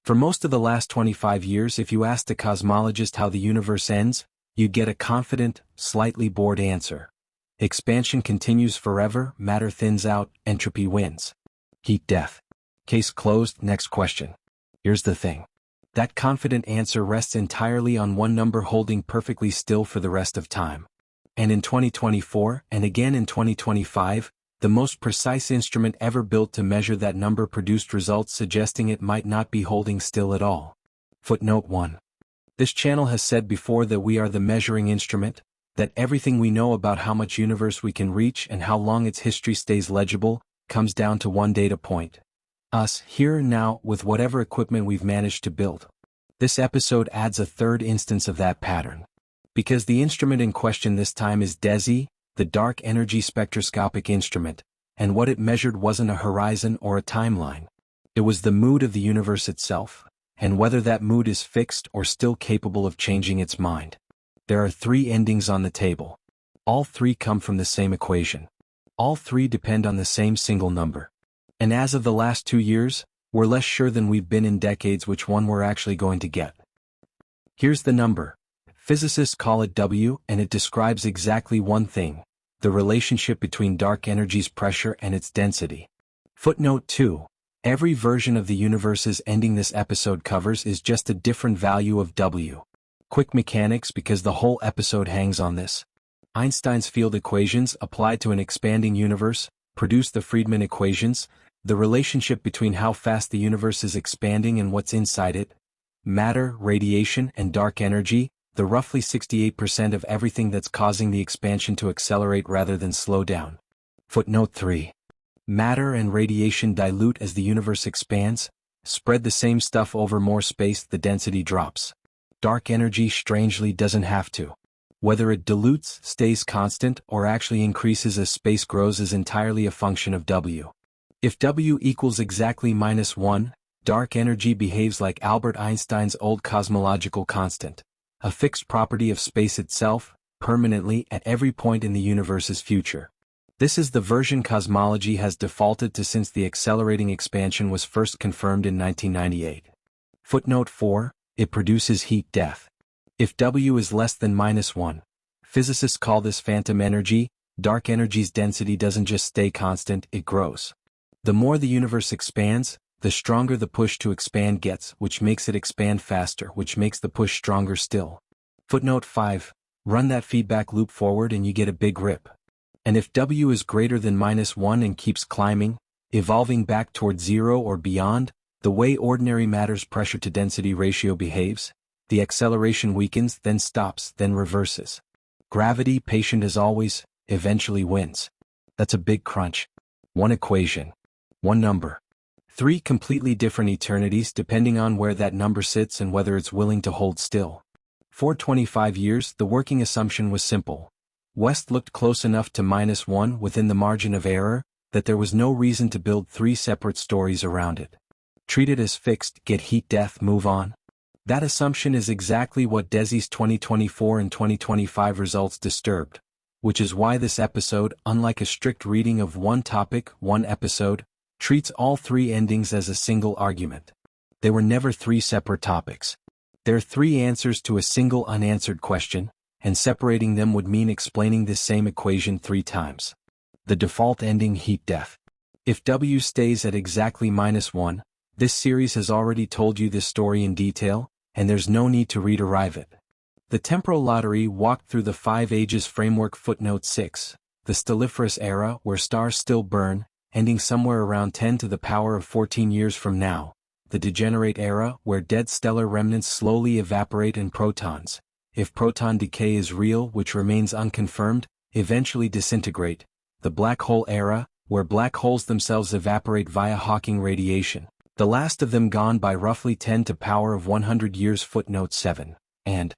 For most of the last 25 years, if you asked a cosmologist how the universe ends, you'd get a confident, slightly bored answer. Expansion continues forever, matter thins out, entropy wins. Heat death. Case closed, next question. Here's the thing. That confident answer rests entirely on one number holding perfectly still for the rest of time. And in 2024, and again in 2025, the most precise instrument ever built to measure that number produced results suggesting it might not be holding still at all. Footnote 1. This channel has said before that we are the measuring instrument, that everything we know about how much universe we can reach and how long its history stays legible, comes down to one data point. Us, here and now, with whatever equipment we've managed to build. This episode adds a third instance of that pattern. Because the instrument in question this time is DESI, the dark energy spectroscopic instrument, and what it measured wasn't a horizon or a timeline. It was the mood of the universe itself, and whether that mood is fixed or still capable of changing its mind. There are three endings on the table. All three come from the same equation. All three depend on the same single number. And as of the last 2 years, we're less sure than we've been in decades which one we're actually going to get. Here's the number. Physicists call it W, and it describes exactly one thing: the relationship between dark energy's pressure and its density. Footnote 2. Every version of the universe's ending this episode covers is just a different value of W. Quick mechanics because the whole episode hangs on this. Einstein's field equations applied to an expanding universe produce the Friedmann equations, the relationship between how fast the universe is expanding and what's inside it, matter, radiation, and dark energy, the roughly 68% of everything that's causing the expansion to accelerate rather than slow down. Footnote 3. Matter and radiation dilute as the universe expands, spread the same stuff over more space, the density drops. Dark energy strangely doesn't have to. Whether it dilutes, stays constant, or actually increases as space grows is entirely a function of W. If W equals exactly -1, dark energy behaves like Albert Einstein's old cosmological constant, a fixed property of space itself, permanently at every point in the universe's future. This is the version cosmology has defaulted to since the accelerating expansion was first confirmed in 1998. Footnote 4, it produces heat death. If W is less than -1, physicists call this phantom energy. Dark energy's density doesn't just stay constant, it grows. The more the universe expands, the stronger the push to expand gets, which makes it expand faster, which makes the push stronger still. Footnote 5, run that feedback loop forward and you get a big rip. And if W is greater than -1 and keeps climbing, evolving back toward 0 or beyond, the way ordinary matter's pressure-to-density ratio behaves, the acceleration weakens, then stops, then reverses. Gravity, patient as always, eventually wins. That's a big crunch. One equation. One number. 3 completely different eternities depending on where that number sits and whether it's willing to hold still. For 25 years, the working assumption was simple. West looked close enough to -1 within the margin of error that there was no reason to build 3 separate stories around it. Treat it as fixed, get heat death, move on. That assumption is exactly what DESI's 2024 and 2025 results disturbed, which is why this episode, unlike a strict reading of one topic, one episode, treats all 3 endings as a single argument. They were never 3 separate topics. They're 3 answers to a single unanswered question, and separating them would mean explaining this same equation 3 times. The default ending, heat death. If W stays at exactly -1, this series has already told you this story in detail, and there's no need to re-derive it. The temporal lottery walked through the 5 ages framework. Footnote 6, the stelliferous era where stars still burn, ending somewhere around 10 to the power of 14 years from now, the degenerate era where dead stellar remnants slowly evaporate and protons, if proton decay is real, which remains unconfirmed, eventually disintegrate, the black hole era, where black holes themselves evaporate via Hawking radiation, the last of them gone by roughly 10 to power of 100 years. Footnote 7, and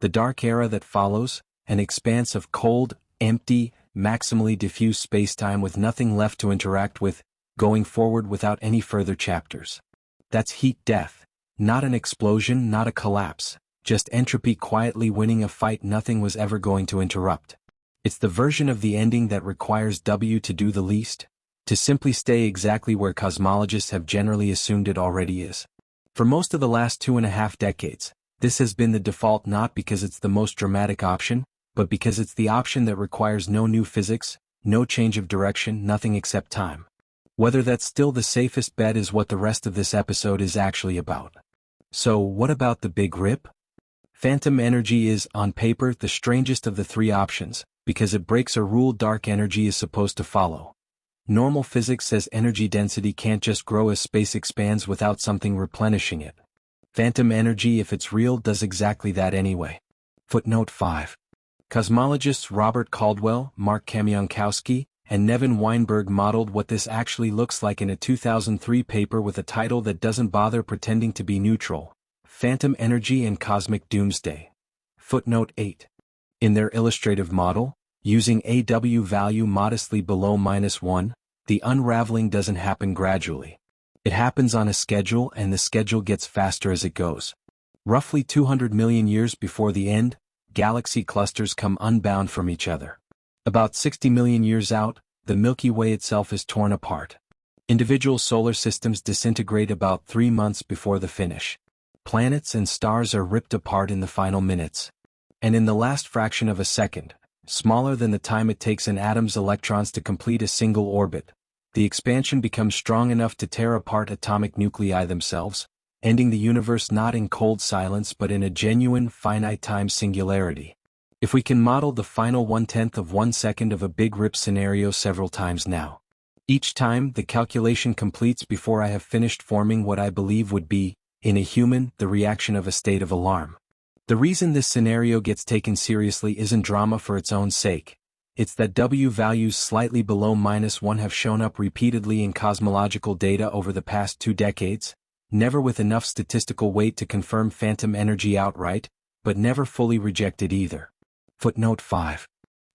the dark era that follows, an expanse of cold, empty, maximally diffuse spacetime with nothing left to interact with, going forward without any further chapters. That's heat death, not an explosion, not a collapse, just entropy quietly winning a fight nothing was ever going to interrupt. It's the version of the ending that requires W to do the least, to simply stay exactly where cosmologists have generally assumed it already is. For most of the last 2.5 decades, this has been the default not because it's the most dramatic option, but because it's the option that requires no new physics, no change of direction, nothing except time. Whether that's still the safest bet is what the rest of this episode is actually about. So, what about the Big Rip? Phantom energy is, on paper, the strangest of the three options, because it breaks a rule dark energy is supposed to follow. Normal physics says energy density can't just grow as space expands without something replenishing it. Phantom energy, if it's real, does exactly that anyway. Footnote 5. Cosmologists Robert Caldwell, Mark Kamionkowski, and Nevin Weinberg modeled what this actually looks like in a 2003 paper with a title that doesn't bother pretending to be neutral: Phantom Energy and Cosmic Doomsday. Footnote 8. In their illustrative model, using a W value modestly below -1, the unraveling doesn't happen gradually. It happens on a schedule, and the schedule gets faster as it goes. Roughly 200 million years before the end, galaxy clusters come unbound from each other. About 60 million years out, the Milky Way itself is torn apart. Individual solar systems disintegrate about 3 months before the finish. Planets and stars are ripped apart in the final minutes. And in the last fraction of a second, smaller than the time it takes an atom's electrons to complete a single orbit, the expansion becomes strong enough to tear apart atomic nuclei themselves, ending the universe not in cold silence but in a genuine finite-time singularity. If we can model the final 1/10 of 1 second of a Big Rip scenario several times now. Each time, the calculation completes before I have finished forming what I believe would be, in a human, the reaction of a state of alarm. The reason this scenario gets taken seriously isn't drama for its own sake. It's that W values slightly below -1 have shown up repeatedly in cosmological data over the past 2 decades, never with enough statistical weight to confirm phantom energy outright, but never fully rejected either. Footnote 5.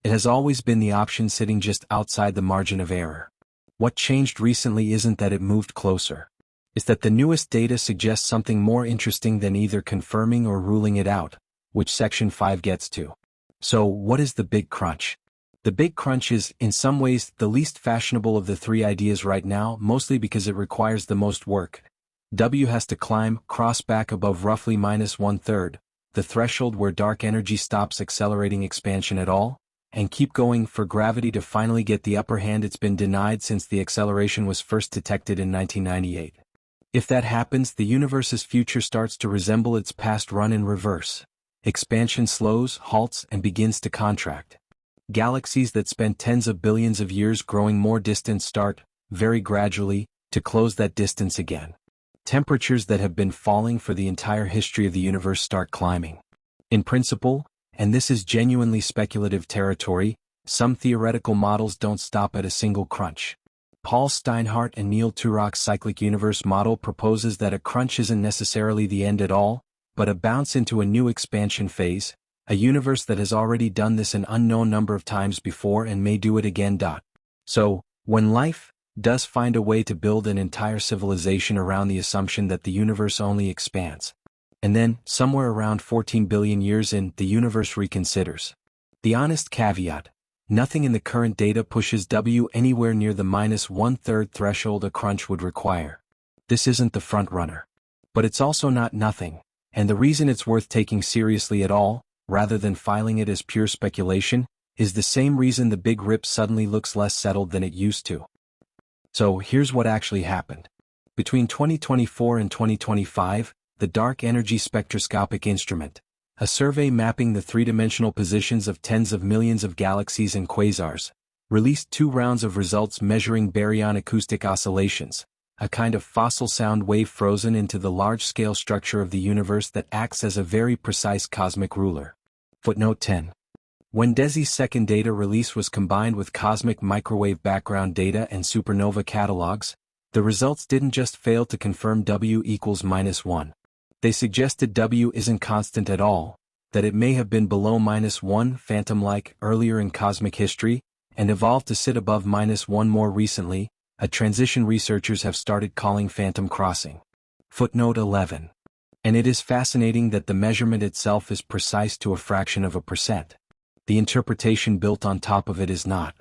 It has always been the option sitting just outside the margin of error. What changed recently isn't that it moved closer. It's that the newest data suggests something more interesting than either confirming or ruling it out, which Section 5 gets to. So, what is the Big Crunch? The Big Crunch is, in some ways, the least fashionable of the three ideas right now, mostly because it requires the most work. W has to cross back above roughly -1/3, the threshold where dark energy stops accelerating expansion at all, and keep going for gravity to finally get the upper hand it's been denied since the acceleration was first detected in 1998. If that happens, the universe's future starts to resemble its past run in reverse. Expansion slows, halts, and begins to contract. Galaxies that spent tens of billions of years growing more distant start, very gradually, to close that distance again. Temperatures that have been falling for the entire history of the universe start climbing. In principle, and this is genuinely speculative territory, some theoretical models don't stop at a single crunch. Paul Steinhardt and Neil Turok's cyclic universe model proposes that a crunch isn't necessarily the end at all, but a bounce into a new expansion phase, a universe that has already done this an unknown number of times before and may do it again. So, when life does find a way to build an entire civilization around the assumption that the universe only expands, and then, somewhere around 14 billion years in, the universe reconsiders. The honest caveat: nothing in the current data pushes W anywhere near the -1/3 threshold a crunch would require. This isn't the front runner. But it's also not nothing, and the reason it's worth taking seriously at all, rather than filing it as pure speculation, is the same reason the Big Rip suddenly looks less settled than it used to. So here's what actually happened. Between 2024 and 2025, the Dark Energy Spectroscopic Instrument, a survey mapping the three-dimensional positions of tens of millions of galaxies and quasars, released 2 rounds of results measuring baryon acoustic oscillations, a kind of fossil sound wave frozen into the large-scale structure of the universe that acts as a very precise cosmic ruler. Footnote 10. When DESI's second data release was combined with cosmic microwave background data and supernova catalogs, the results didn't just fail to confirm W equals -1. They suggested W isn't constant at all, that it may have been below -1 phantom-like earlier in cosmic history, and evolved to sit above -1 more recently, a transition researchers have started calling phantom crossing. Footnote 11. And it is fascinating that the measurement itself is precise to a fraction of a percent. The interpretation built on top of it is not.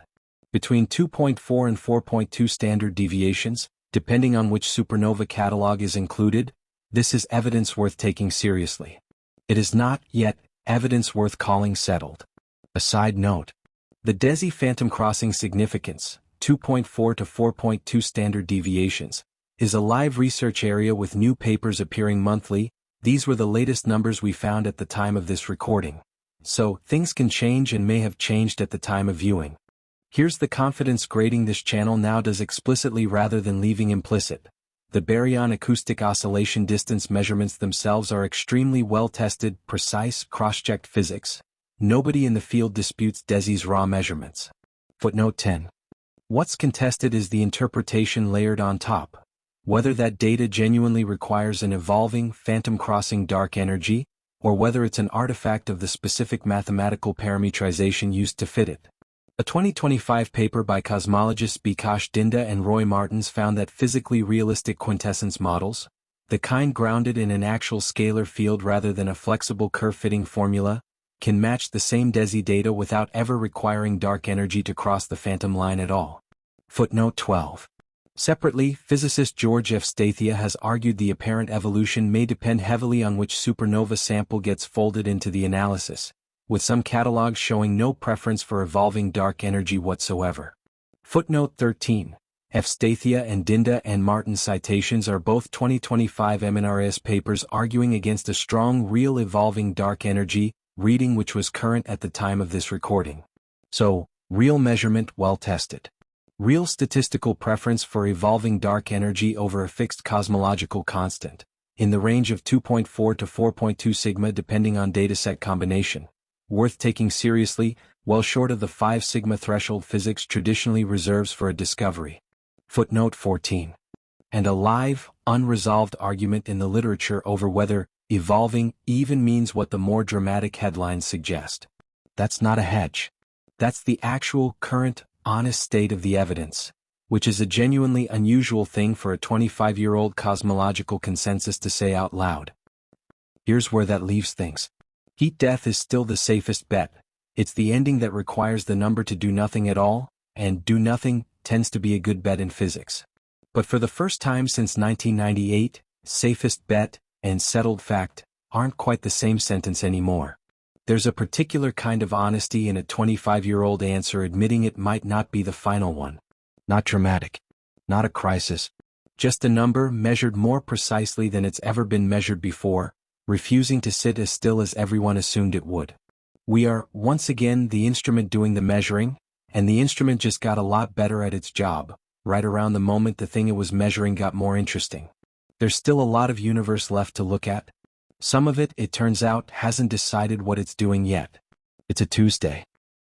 Between 2.4 and 4.2 standard deviations, depending on which supernova catalog is included, This is evidence worth taking seriously. It is not, yet, evidence worth calling settled. A side note. The DESI phantom crossing significance, 2.4 to 4.2 standard deviations, is a live research area with new papers appearing monthly. These were the latest numbers we found at the time of this recording. So, things can change and may have changed at the time of viewing. Here's the confidence grading this channel now does explicitly rather than leaving implicit. The Baryon acoustic oscillation distance measurements themselves are extremely well-tested, precise, cross-checked physics. Nobody in the field disputes DESI's raw measurements. Footnote 10. What's contested is the interpretation layered on top. Whether that data genuinely requires an evolving, phantom-crossing dark energy, or whether it's an artifact of the specific mathematical parametrization used to fit it. A 2025 paper by cosmologists Bikash Dinda and Roy Martins found that physically realistic quintessence models, the kind grounded in an actual scalar field rather than a flexible curve-fitting formula, can match the same DESI data without ever requiring dark energy to cross the phantom line at all. Footnote 12. Separately, physicist George F. Stathia has argued the apparent evolution may depend heavily on which supernova sample gets folded into the analysis, with some catalogs showing no preference for evolving dark energy whatsoever. Footnote 13. F. Stathia and Dinda and Martin citations are both 2025 MNRS papers arguing against a strong real evolving dark energy reading which was current at the time of this recording. So, real measurement well tested. Real statistical preference for evolving dark energy over a fixed cosmological constant, in the range of 2.4 to 4.2 sigma depending on dataset combination. Worth taking seriously, well short of the 5 sigma threshold physics traditionally reserves for a discovery. Footnote 14. And a live, unresolved argument in the literature over whether evolving even means what the more dramatic headlines suggest. That's not a hedge. That's the actual, current, honest state of the evidence, which is a genuinely unusual thing for a 25-year-old cosmological consensus to say out loud. Here's where that leaves things. Heat death is still the safest bet. It's the ending that requires the number to do nothing at all, and do nothing tends to be a good bet in physics. But for the first time since 1998, safest bet and settled fact aren't quite the same sentence anymore. There's a particular kind of honesty in a 25-year-old answer admitting it might not be the final one. Not dramatic. Not a crisis. Just a number measured more precisely than it's ever been measured before, refusing to sit as still as everyone assumed it would. We are, once again, the instrument doing the measuring, and the instrument just got a lot better at its job, right around the moment the thing it was measuring got more interesting. There's still a lot of universe left to look at. Some of it, it turns out, hasn't decided what it's doing yet. It's a Tuesday.